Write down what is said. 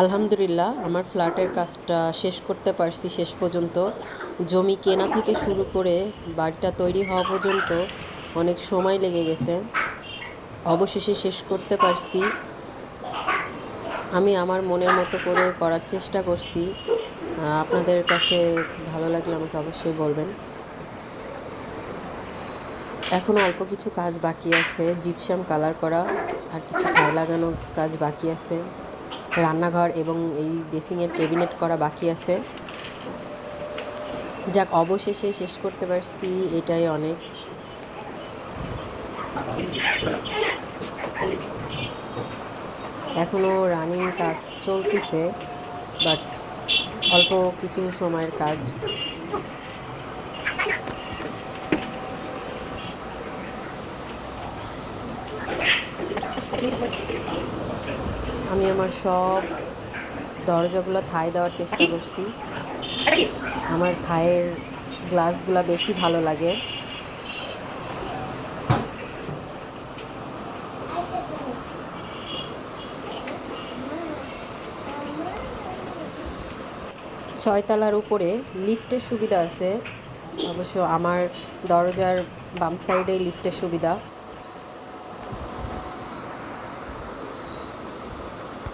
আলহামদুলিল্লাহ আমার ফ্ল্যাটের কাজটা শেষ করতে পারছি শেষ পর্যন্ত। জমি কেনা থেকে শুরু করে বাড়িটা তৈরি হওয়া পর্যন্ত অনেক সময় লেগে গেছে। অবশেষে শেষ করতে পারছি। আমি আমার মনের মতো করে করার চেষ্টা করছি। আপনাদের কাছে ভালো লাগলে আমাকে অবশ্যই বলবেন। এখনও অল্প কিছু কাজ বাকি আছে, জিপসাম কালার করা আর কিছু থাই লাগানো কাজ বাকি আছে। রান্নাঘর এবং এই বেসিংয়ের ক্যাবিনেট করা বাকি আছে। যাক, অবশেষে শেষ করতে পারছি, এটাই অনেক। এখনও রানিং কাজ চলতেছে, বাট অল্প কিছু সময়ের কাজ। আমি আমার সব দরজাগুলো থাই দেওয়ার চেষ্টা করছি। আমার থাইয়ের গ্লাসগুলো বেশি ভালো লাগে। ছয়তলার উপরে লিফটের সুবিধা আছে। অবশ্য আমার দরজার বাম সাইডে লিফটের সুবিধা।